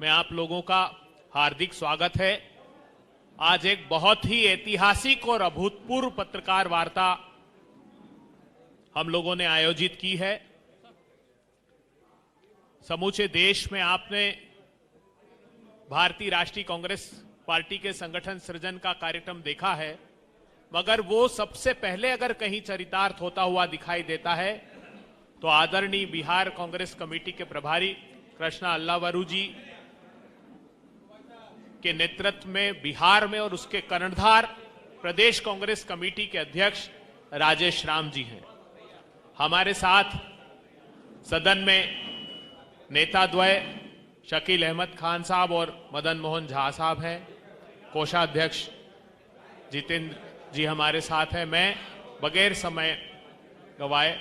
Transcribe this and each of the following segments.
में आप लोगों का हार्दिक स्वागत है। आज एक बहुत ही ऐतिहासिक और अभूतपूर्व पत्रकार वार्ता हम लोगों ने आयोजित की है। समूचे देश में आपने भारतीय राष्ट्रीय कांग्रेस पार्टी के संगठन सृजन का कार्यक्रम देखा है, मगर वो सबसे पहले अगर कहीं चरितार्थ होता हुआ दिखाई देता है तो आदरणीय बिहार कांग्रेस कमेटी के प्रभारी कृष्णा अल्लावरू जी के नेतृत्व में बिहार में और उसके कर्णधार प्रदेश कांग्रेस कमेटी के अध्यक्ष राजेश राम जी हैं। हमारे साथ सदन में नेता द्वय शकील अहमद खान साहब और मदन मोहन झा साहब हैं। कोषाध्यक्ष जितेंद्र जी हमारे साथ हैं। मैं बगैर समय गवाए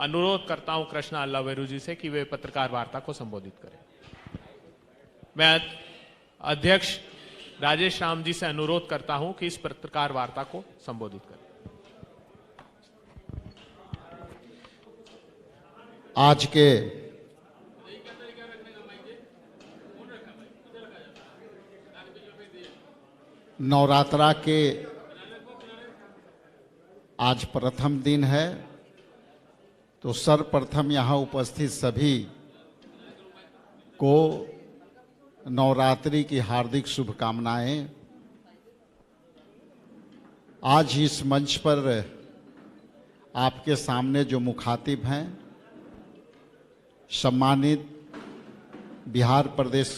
अनुरोध करता हूं कृष्णा अल्लावरू जी से कि वे पत्रकार वार्ता को संबोधित करें। मैं अध्यक्ष राजेश राम जी से अनुरोध करता हूं कि इस पत्रकार वार्ता को संबोधित करें। आज के नवरात्रा के आज प्रथम दिन है, तो सर्वप्रथम यहाँ उपस्थित सभी को नवरात्रि की हार्दिक शुभकामनाएं। आज इस मंच पर आपके सामने जो मुखातिब हैं, सम्मानित बिहार प्रदेश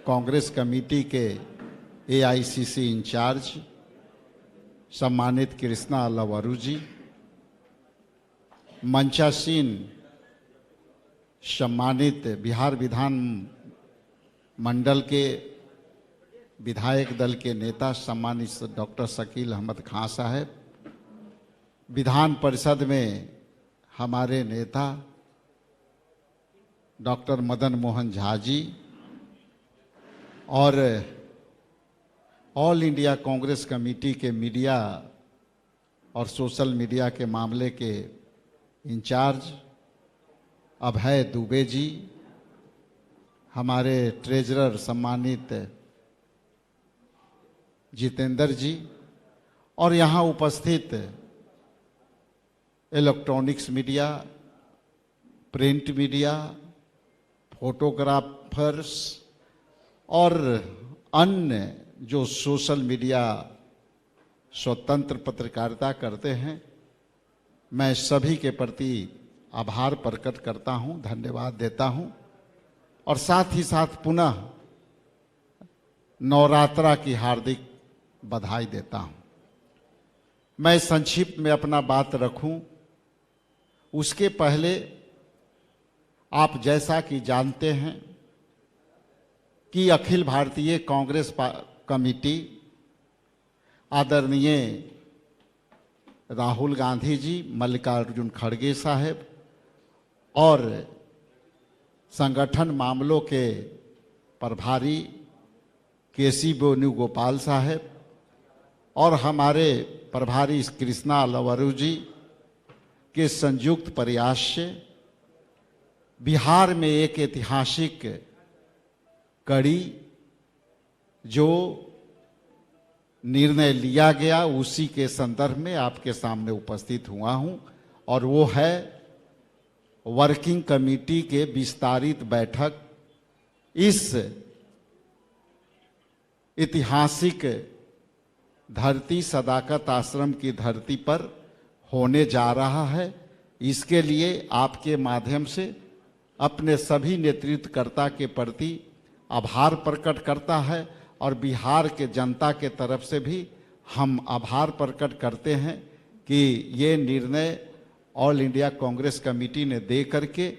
कांग्रेस कमेटी के AICC इंचार्ज सम्मानित कृष्णा अल्लावरू जी, मंचासीन सम्मानित बिहार विधान मंडल के विधायक दल के नेता सम्मानित डॉक्टर शकील अहमद खान साहब, विधान परिषद में हमारे नेता डॉक्टर मदन मोहन झा जी और ऑल इंडिया कांग्रेस कमेटी के मीडिया और सोशल मीडिया के मामले के इंचार्ज अभय दुबे जी, हमारे ट्रेजरर सम्मानित जितेंद्र जी और यहाँ उपस्थित electronics media, print media, photographers और अन्य जो सोशल मीडिया स्वतंत्र पत्रकारिता करते हैं, मैं सभी के प्रति आभार प्रकट करता हूं, धन्यवाद देता हूं और साथ ही साथ पुनः नवरात्रा की हार्दिक बधाई देता हूं। मैं संक्षिप्त में अपना बात रखूं उसके पहले आप जैसा कि जानते हैं कि अखिल भारतीय कांग्रेस कमेटी आदरणीय राहुल गांधी जी, मल्लिकार्जुन खड़गे साहब और संगठन मामलों के प्रभारी केसी वेणुगोपाल साहब और हमारे प्रभारी कृष्णा अल्लावरू जी के संयुक्त प्रयास से बिहार में एक ऐतिहासिक कड़ी जो निर्णय लिया गया उसी के संदर्भ में आपके सामने उपस्थित हुआ हूं और वो है वर्किंग कमेटी के विस्तारित बैठक इस ऐतिहासिक धरती सदाकत आश्रम की धरती पर होने जा रहा है। इसके लिए आपके माध्यम से अपने सभी नेतृत्वकर्ता के प्रति आभार प्रकट करता है और बिहार के जनता के तरफ से भी हम आभार प्रकट करते हैं कि ये निर्णय ऑल इंडिया कांग्रेस कमेटी ने दे करके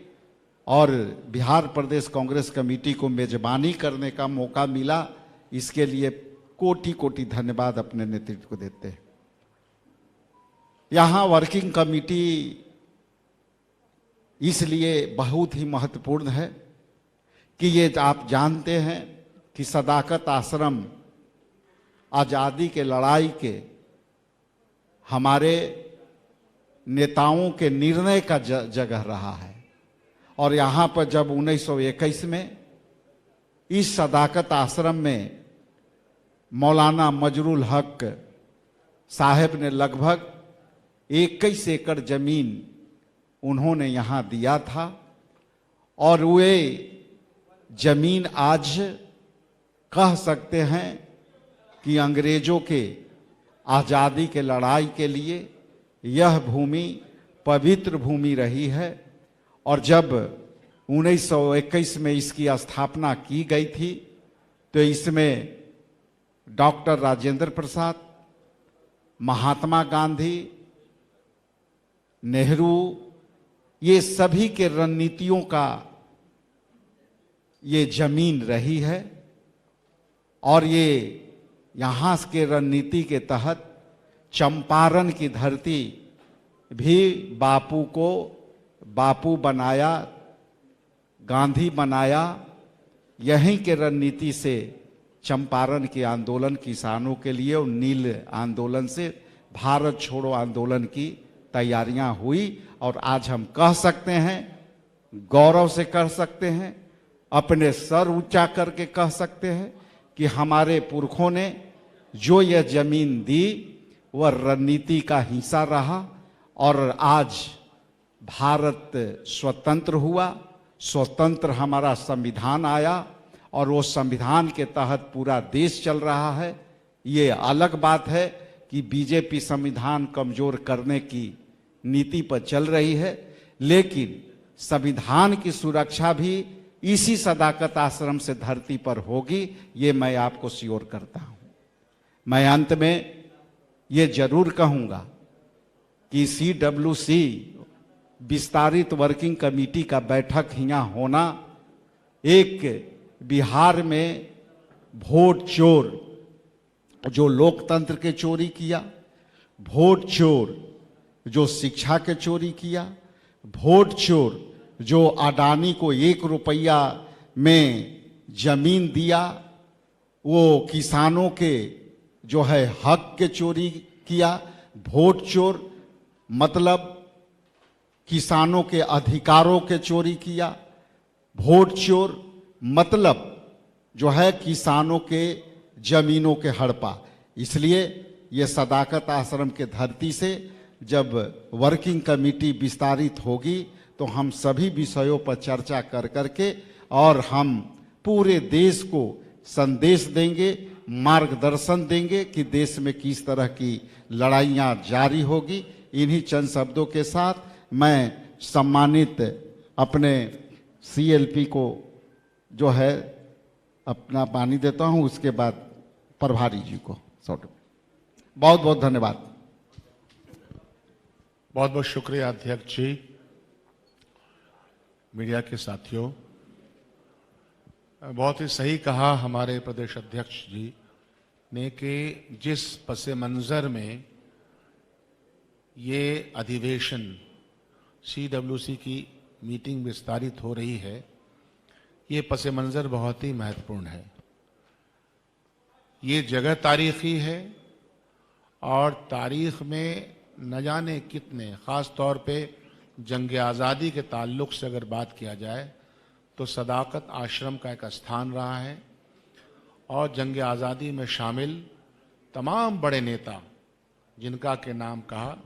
और बिहार प्रदेश कांग्रेस कमेटी को मेजबानी करने का मौका मिला। इसके लिए कोटि कोटि धन्यवाद अपने नेतृत्व को देते हैं। यहाँ वर्किंग कमेटी इसलिए बहुत ही महत्वपूर्ण है कि ये आप जानते हैं कि सदाकत आश्रम आज़ादी के लड़ाई के हमारे नेताओं के निर्णय का जगह रहा है और यहाँ पर जब 1921 में इस सदाकत आश्रम में मौलाना मजरुल हक साहब ने लगभग 21 एकड़ जमीन उन्होंने यहाँ दिया था और वे जमीन आज कह सकते हैं कि अंग्रेजों के आज़ादी के लड़ाई के लिए यह भूमि पवित्र भूमि रही है। और जब 1921 में इसकी स्थापना की गई थी तो इसमें डॉक्टर राजेंद्र प्रसाद, महात्मा गांधी, नेहरू, ये सभी के रणनीतियों का ये जमीन रही है। और ये यहाँ के रणनीति के तहत चंपारण की धरती भी बापू को बापू बनाया, गांधी बनाया। यहीं के रणनीति से चंपारण के आंदोलन किसानों के लिए और नील आंदोलन से भारत छोड़ो आंदोलन की तैयारियां हुई। और आज हम कह सकते हैं, गौरव से कह सकते हैं, अपने सर ऊंचा करके कह सकते हैं कि हमारे पुरखों ने जो यह जमीन दी वह रणनीति का हिस्सा रहा। और आज भारत स्वतंत्र हुआ, स्वतंत्र हमारा संविधान आया और वो संविधान के तहत पूरा देश चल रहा है। ये अलग बात है कि बीजेपी संविधान कमजोर करने की नीति पर चल रही है, लेकिन संविधान की सुरक्षा भी इसी सदाकत आश्रम से धरती पर होगी, ये मैं आपको श्योर करता हूं। मैं अंत में ये जरूर कहूंगा कि CWC विस्तारित वर्किंग कमेटी का बैठक यहाँ होना एक बिहार में वोट चोर जो लोकतंत्र के चोरी किया, वोट चोर जो शिक्षा के चोरी किया, वोट चोर जो अडानी को 1 रुपया में जमीन दिया, वो किसानों के जो है हक के चोरी किया। वोट चोर मतलब किसानों के अधिकारों के चोरी किया। वोट चोर मतलब जो है किसानों के जमीनों के हड़पा। इसलिए ये सदाकत आश्रम के धरती से जब वर्किंग कमेटी विस्तारित होगी तो हम सभी विषयों पर चर्चा कर करके और हम पूरे देश को संदेश देंगे, मार्गदर्शन देंगे कि देश में किस तरह की लड़ाइयाँ जारी होगी। इन्हीं चंद शब्दों के साथ मैं सम्मानित अपने CLP को जो है अपना पानी देता हूं, उसके बाद प्रभारी जी को बहुत बहुत धन्यवाद। बहुत बहुत शुक्रिया अध्यक्ष जी। मीडिया के साथियों, बहुत ही सही कहा हमारे प्रदेश अध्यक्ष जी ने कि जिस पसे मंजर में ये अधिवेशन CWC की मीटिंग विस्तारित हो रही है, ये पसे मंजर बहुत ही महत्वपूर्ण है। ये जगह तारीखी है और तारीख में न जाने कितने, ख़ास तौर पे जंग आज़ादी के ताल्लुक़ से अगर बात किया जाए तो सदाकत आश्रम का एक स्थान रहा है। और जंग आज़ादी में शामिल तमाम बड़े नेता जिनका के नाम कहा,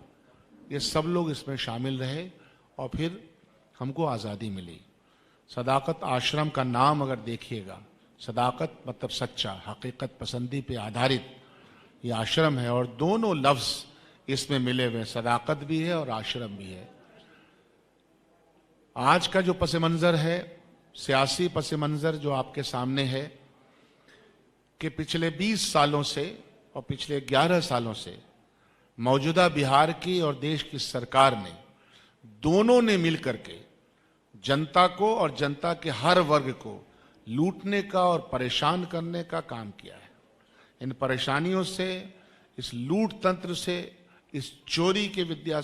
ये सब लोग इसमें शामिल रहे और फिर हमको आज़ादी मिली। सदाकत आश्रम का नाम अगर देखिएगा, सदाकत मतलब सच्चा, हकीकत पसंदी पे आधारित ये आश्रम है और दोनों लफ्ज़ इसमें मिले हुए, सदाकत भी है और आश्रम भी है। आज का जो पस मंज़र है, सियासी पस मंज़र जो आपके सामने है कि पिछले 20 सालों से और पिछले 11 सालों से मौजूदा बिहार की और देश की सरकार ने, दोनों ने मिलकर के जनता को और जनता के हर वर्ग को लूटने का और परेशान करने का काम किया है। इन परेशानियों से, इस लूट तंत्र से, इस चोरी के विधा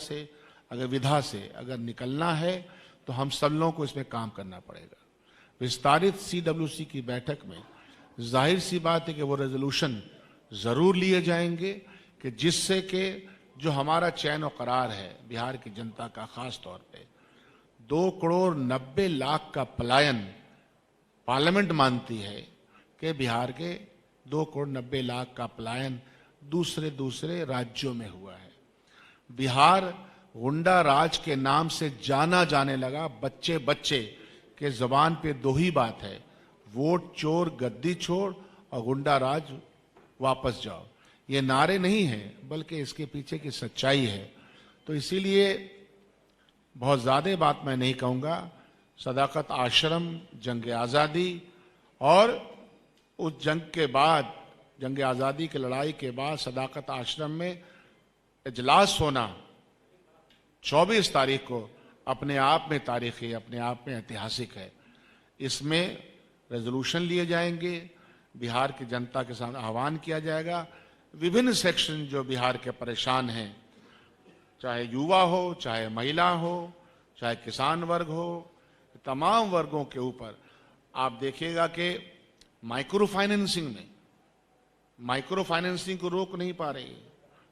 से अगर निकलना है तो हम सब लोगों को इसमें काम करना पड़ेगा। विस्तारित CWC की बैठक में जाहिर सी बात है कि वो रेजोल्यूशन ज़रूर लिए जाएंगे कि जिससे कि जो हमारा चैन और करार है बिहार की जनता का, ख़ास तौर पे 2 करोड़ 90 लाख का पलायन पार्लियामेंट मानती है कि बिहार के 2 करोड़ 90 लाख का पलायन दूसरे दूसरे राज्यों में हुआ है। बिहार गुंडा राज के नाम से जाना जाने लगा। बच्चे बच्चे के जबान पे 2 ही बात है, वोट चोर गद्दी छोड़ और गुंडा राज वापस जाओ। ये नारे नहीं हैं, बल्कि इसके पीछे की सच्चाई है। तो इसीलिए बहुत ज्यादा बात मैं नहीं कहूंगा। सदाकत आश्रम, जंग आजादी और उस जंग के बाद, जंग आजादी की लड़ाई के बाद सदाकत आश्रम में इजलास होना 24 तारीख को अपने आप में तारीखी, अपने आप में ऐतिहासिक है। इसमें रेजोल्यूशन लिए जाएंगे, बिहार की जनता के साथ आह्वान किया जाएगा। विभिन्न सेक्शन जो बिहार के परेशान हैं, चाहे युवा हो, चाहे महिला हो, चाहे किसान वर्ग हो, तमाम वर्गों के ऊपर आप देखिएगा कि माइक्रो फाइनेंसिंग को रोक नहीं पा रही,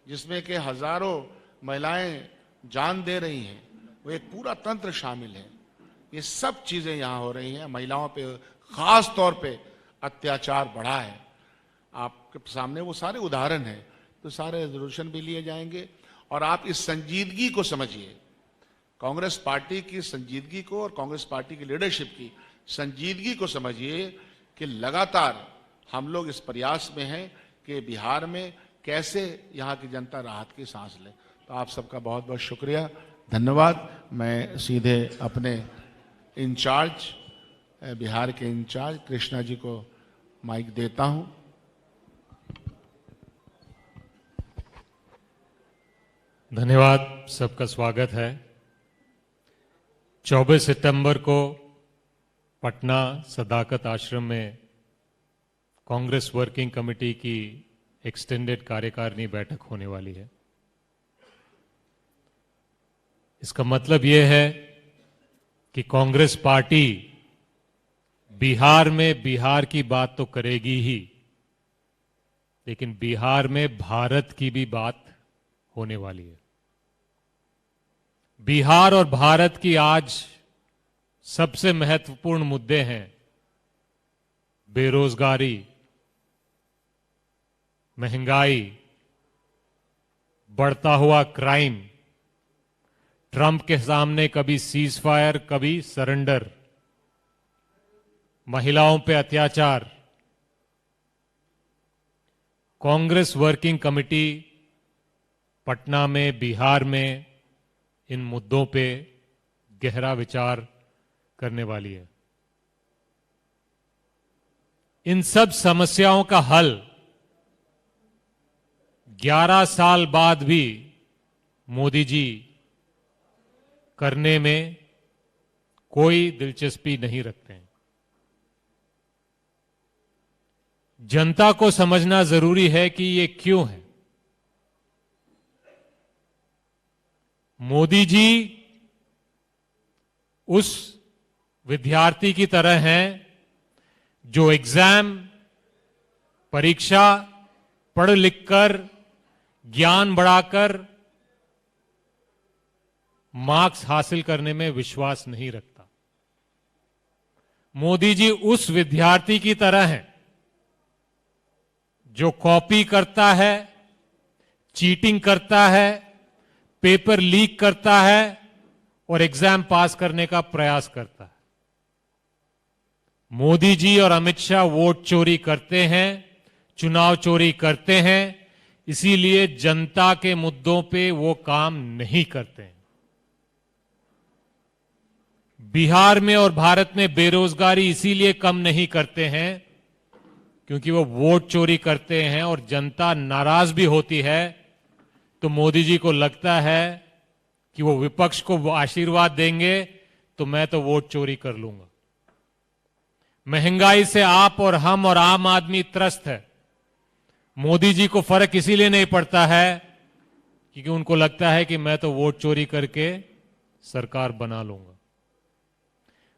जिसमें कि हजारों महिलाएं जान दे रही हैं, वो एक पूरा तंत्र शामिल है। ये सब चीजें यहां हो रही हैं। महिलाओं पे खास तौर पे अत्याचार बढ़ा है। आपके सामने वो सारे उदाहरण हैं। तो सारे रेजोल्यूशन भी लिए जाएंगे और आप इस संजीदगी को समझिए, कांग्रेस पार्टी की संजीदगी को और कांग्रेस पार्टी की लीडरशिप की संजीदगी को समझिए कि लगातार हम लोग इस प्रयास में हैं कि बिहार में कैसे यहाँ की जनता राहत की सांस ले। तो आप सबका बहुत बहुत शुक्रिया, धन्यवाद। मैं सीधे अपने इंचार्ज, बिहार के इंचार्ज कृष्णा जी को माइक देता हूं। धन्यवाद, सबका स्वागत है। 24 सितंबर को पटना सदाकत आश्रम में कांग्रेस वर्किंग कमेटी की एक्सटेंडेड कार्यकारिणी बैठक होने वाली है। इसका मतलब यह है कि कांग्रेस पार्टी बिहार में बिहार की बात तो करेगी ही, लेकिन बिहार में भारत की भी बात होने वाली है। बिहार और भारत की आज सबसे महत्वपूर्ण मुद्दे हैं बेरोजगारी, महंगाई, बढ़ता हुआ क्राइम, ट्रंप के सामने कभी सीज फायर, कभी सरेंडर, महिलाओं पे अत्याचार। कांग्रेस वर्किंग कमेटी पटना में, बिहार में इन मुद्दों पे गहरा विचार करने वाली है। इन सब समस्याओं का हल 11 साल बाद भी मोदी जी करने में कोई दिलचस्पी नहीं रखते हैं। जनता को समझना जरूरी है कि ये क्यों है। मोदी जी उस विद्यार्थी की तरह हैं जो एग्जाम, परीक्षा पढ़ लिखकर, ज्ञान बढ़ाकर मार्क्स हासिल करने में विश्वास नहीं रखता। मोदी जी उस विद्यार्थी की तरह हैं जो कॉपी करता है, चीटिंग करता है, पेपर लीक करता है और एग्जाम पास करने का प्रयास करता है। मोदी जी और अमित शाह वोट चोरी करते हैं, चुनाव चोरी करते हैं, इसीलिए जनता के मुद्दों पे वो काम नहीं करते हैं। बिहार में और भारत में बेरोजगारी इसीलिए कम नहीं करते हैं क्योंकि वो वोट चोरी करते हैं और जनता नाराज भी होती है। तो मोदी जी को लगता है कि वो विपक्ष को आशीर्वाद देंगे तो मैं तो वोट चोरी कर लूंगा। महंगाई से आप और हम और आम आदमी त्रस्त है। मोदी जी को फर्क इसीलिए नहीं पड़ता है क्योंकि उनको लगता है कि मैं तो वोट चोरी करके सरकार बना लूंगा।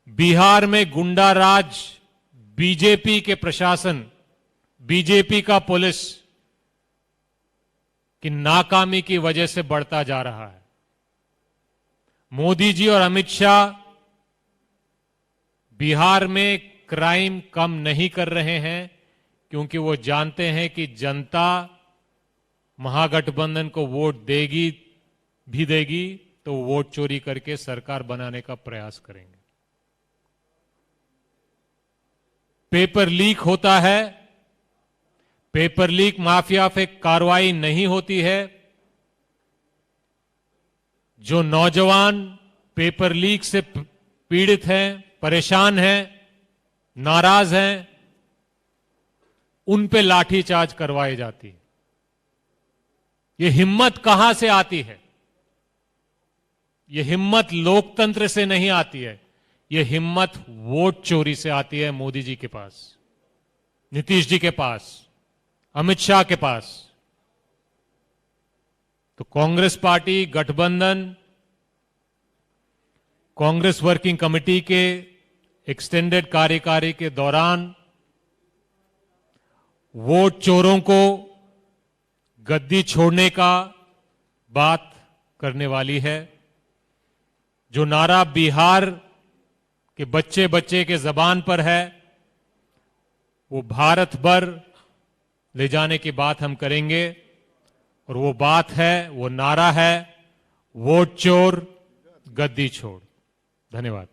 बिहार में गुंडा राज, बीजेपी के प्रशासन, बीजेपी का पुलिस की नाकामी की वजह से बढ़ता जा रहा है। मोदी जी और अमित शाह बिहार में क्राइम कम नहीं कर रहे हैं, क्योंकि वो जानते हैं कि जनता महागठबंधन को वोट देगी भी देगी तो वोट चोरी करके सरकार बनाने का प्रयास करेंगे। पेपर लीक होता है, पेपर लीक माफिया पे कार्रवाई नहीं होती है। जो नौजवान पेपर लीक से पीड़ित हैं, परेशान हैं, नाराज हैं, उन पे लाठीचार्ज करवाई जाती है। ये हिम्मत कहां से आती है? ये हिम्मत लोकतंत्र से नहीं आती है, ये हिम्मत वोट चोरी से आती है। मोदी जी के पास, नीतीश जी के पास, अमित शाह के पास। तो कांग्रेस पार्टी गठबंधन, कांग्रेस वर्किंग कमेटी के एक्सटेंडेड कार्यकारी के दौरान वोट चोरों को गद्दी छोड़ने का बात करने वाली है। जो नारा बिहार के बच्चे बच्चे के जबान पर है, वो भारत भर ले जाने की बात हम करेंगे। और वो बात है, वो नारा है, वोट चोर गद्दी छोड़। धन्यवाद।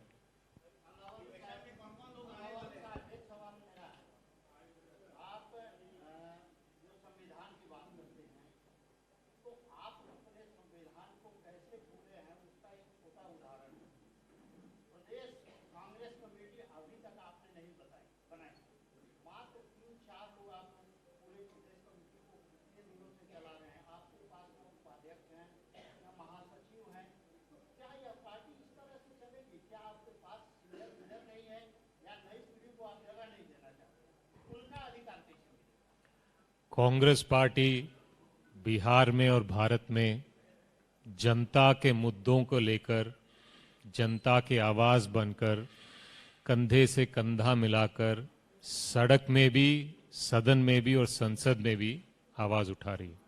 कांग्रेस पार्टी बिहार में और भारत में जनता के मुद्दों को लेकर, जनता की आवाज बनकर, कंधे से कंधा मिलाकर सड़क में भी, सदन में भी और संसद में भी आवाज उठा रही है।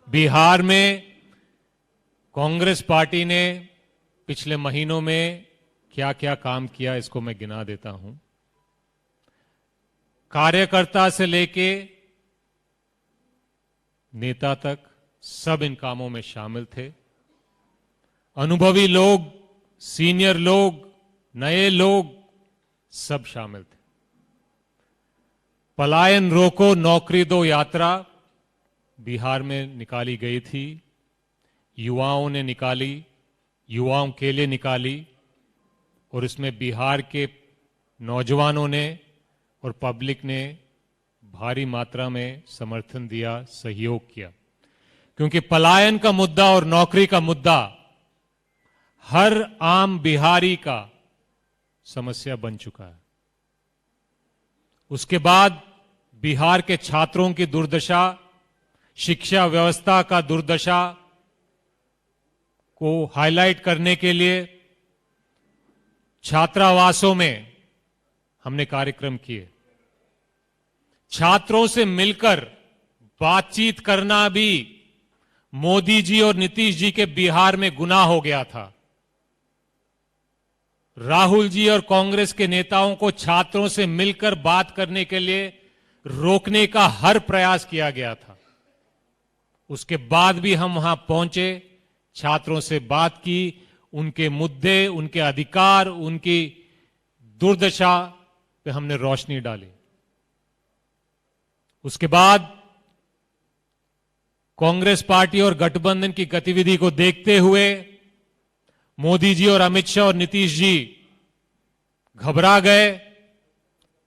बिहार में कांग्रेस पार्टी ने पिछले महीनों में क्या क्या काम किया, इसको मैं गिना देता हूं। कार्यकर्ता से लेके नेता तक सब इन कामों में शामिल थे। अनुभवी लोग, सीनियर लोग, नए लोग सब शामिल थे। पलायन रोको नौकरी दो यात्रा बिहार में निकाली गई थी। युवाओं ने निकाली, युवाओं के लिए निकाली, और इसमें बिहार के नौजवानों ने और पब्लिक ने भारी मात्रा में समर्थन दिया, सहयोग किया। क्योंकि पलायन का मुद्दा और नौकरी का मुद्दा हर आम बिहारी का समस्या बन चुका है। उसके बाद बिहार के छात्रों की दुर्दशा, शिक्षा व्यवस्था का दुर्दशा को हाईलाइट करने के लिए छात्रावासों में हमने कार्यक्रम किए। छात्रों से मिलकर बातचीत करना भी मोदी जी और नीतीश जी के बिहार में गुनाह हो गया था। राहुल जी और कांग्रेस के नेताओं को छात्रों से मिलकर बात करने के लिए रोकने का हर प्रयास किया गया था। उसके बाद भी हम वहां पहुंचे, छात्रों से बात की, उनके मुद्दे, उनके अधिकार, उनकी दुर्दशा पे हमने रोशनी डाली। उसके बाद कांग्रेस पार्टी और गठबंधन की गतिविधि को देखते हुए मोदी जी और अमित शाह और नीतीश जी घबरा गए।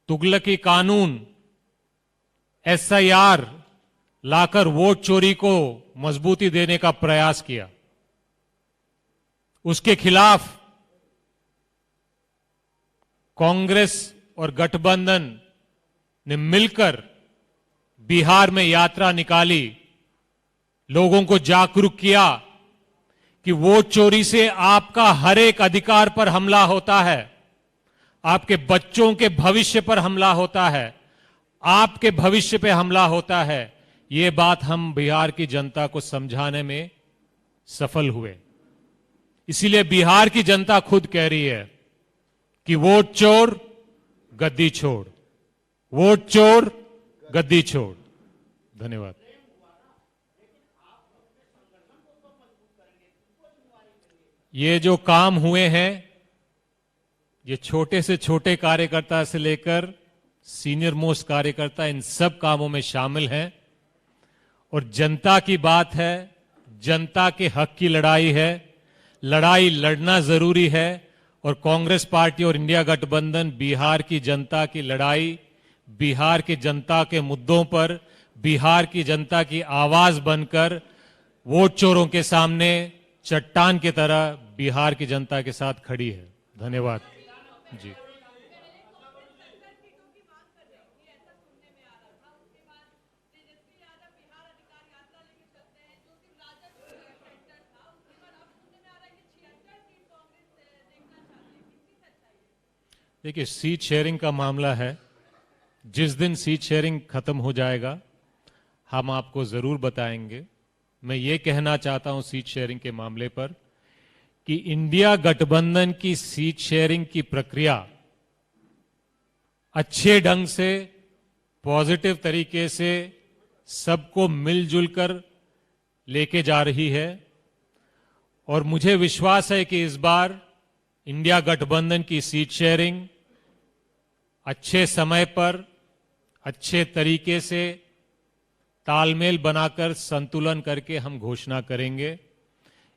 तुगलकी कानून, SIR लाकर वोट चोरी को मजबूती देने का प्रयास किया। उसके खिलाफ कांग्रेस और गठबंधन ने मिलकर बिहार में यात्रा निकाली, लोगों को जागरूक किया कि वोट चोरी से आपका हर एक अधिकार पर हमला होता है, आपके बच्चों के भविष्य पर हमला होता है, आपके भविष्य पे हमला होता है। ये बात हम बिहार की जनता को समझाने में सफल हुए। इसीलिए बिहार की जनता खुद कह रही है कि वोट चोर गद्दी छोड़, वोट चोर गद्दी छोड़। धन्यवाद। ये जो काम हुए हैं, ये छोटे से छोटे कार्यकर्ता से लेकर सीनियर मोस्ट कार्यकर्ता इन सब कामों में शामिल हैं। और जनता की बात है, जनता के हक की लड़ाई है, लड़ाई लड़ना जरूरी है। और कांग्रेस पार्टी और इंडिया गठबंधन बिहार की जनता की लड़ाई, बिहार की जनता के मुद्दों पर बिहार की जनता की आवाज बनकर वोट चोरों के सामने चट्टान की तरह बिहार की जनता के साथ खड़ी है। धन्यवाद जी। देखिए, सीट शेयरिंग का मामला है। जिस दिन सीट शेयरिंग खत्म हो जाएगा हम आपको जरूर बताएंगे। मैं ये कहना चाहता हूं सीट शेयरिंग के मामले पर कि इंडिया गठबंधन की सीट शेयरिंग की प्रक्रिया अच्छे ढंग से, पॉजिटिव तरीके से सबको मिलजुल कर लेके जा रही है। और मुझे विश्वास है कि इस बार इंडिया गठबंधन की सीट शेयरिंग अच्छे समय पर, अच्छे तरीके से तालमेल बनाकर, संतुलन करके हम घोषणा करेंगे।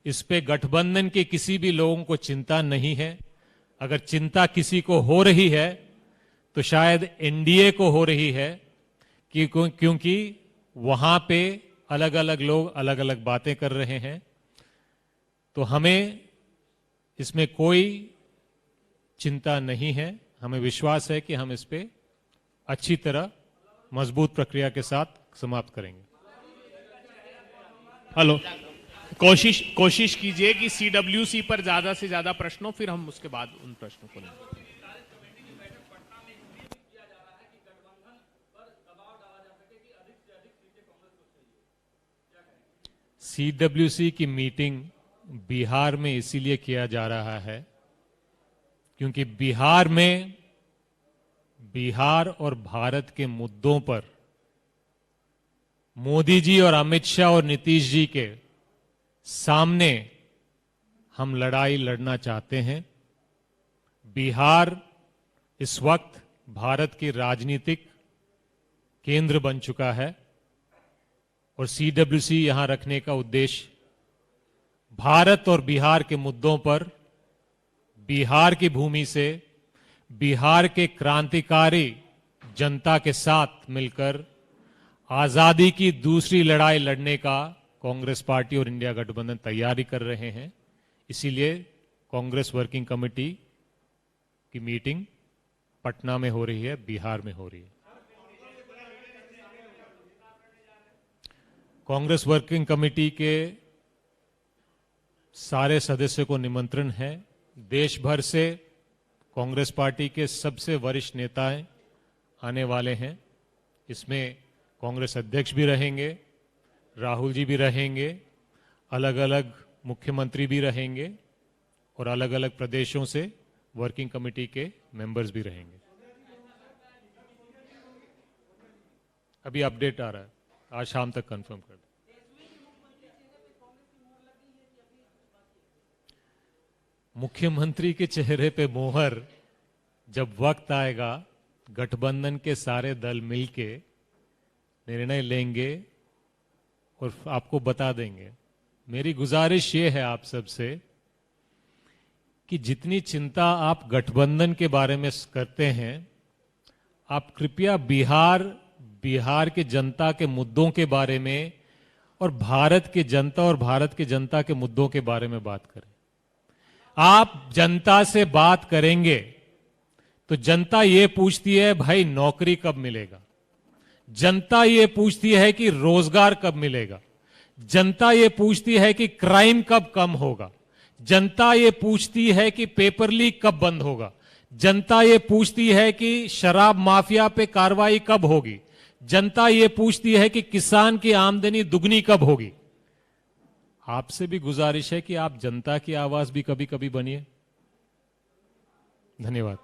इस पे गठबंधन के किसी भी लोगों को चिंता नहीं है। अगर चिंता किसी को हो रही है तो शायद एनडीए को हो रही है, क्योंकि वहां पे अलग अलग लोग अलग अलग बातें कर रहे हैं। तो हमें इसमें कोई चिंता नहीं है। हमें विश्वास है कि हम इस पे अच्छी तरह मजबूत प्रक्रिया के साथ समाप्त करेंगे। हेलो, कोशिश कीजिए कि सीडब्ल्यूसी पर ज्यादा से ज्यादा प्रश्न हो, फिर हम उसके बाद उन प्रश्नों को लेंगे। सीडब्ल्यूसी की मीटिंग बिहार में इसीलिए किया जा रहा है क्योंकि बिहार में बिहार और भारत के मुद्दों पर मोदी जी और अमित शाह और नीतीश जी के सामने हम लड़ाई लड़ना चाहते हैं। बिहार इस वक्त भारत की राजनीतिक केंद्र बन चुका है और सीडब्ल्यूसी यहां रखने का उद्देश्य भारत और बिहार के मुद्दों पर बिहार की भूमि से बिहार के क्रांतिकारी जनता के साथ मिलकर आजादी की दूसरी लड़ाई लड़ने का कांग्रेस पार्टी और इंडिया गठबंधन तैयारी कर रहे हैं। इसीलिए कांग्रेस वर्किंग कमेटी की मीटिंग पटना में हो रही है, बिहार में हो रही है। कांग्रेस वर्किंग कमेटी के सारे सदस्यों को निमंत्रण है। देश भर से कांग्रेस पार्टी के सबसे वरिष्ठ नेताएं आने वाले हैं। इसमें कांग्रेस अध्यक्ष भी रहेंगे, राहुल जी भी रहेंगे, अलग अलग मुख्यमंत्री भी रहेंगे और अलग अलग प्रदेशों से वर्किंग कमेटी के मेंबर्स भी रहेंगे। अभी अपडेट आ रहा है, आज शाम तक कंफर्म कर दें। मुख्यमंत्री के चेहरे पे मोहर जब वक्त आएगा गठबंधन के सारे दल मिलके निर्णय लेंगे और आपको बता देंगे। मेरी गुजारिश ये है आप सबसे कि जितनी चिंता आप गठबंधन के बारे में करते हैं, आप कृपया बिहार के जनता के मुद्दों के बारे में और भारत के जनता और भारत के जनता के मुद्दों के बारे में बात करें। आप जनता से बात करेंगे तो जनता ये पूछती है भाई नौकरी कब मिलेगा, जनता ये पूछती है कि रोजगार कब मिलेगा, जनता ये पूछती है कि क्राइम कब कम होगा, जनता ये पूछती है कि पेपर लीक कब बंद होगा, जनता ये पूछती है कि शराब माफिया पे कार्रवाई कब होगी, जनता ये पूछती है कि किसान की आमदनी दुगनी कब होगी। आपसे भी गुजारिश है कि आप जनता की आवाज भी कभी कभी बनिए। धन्यवाद।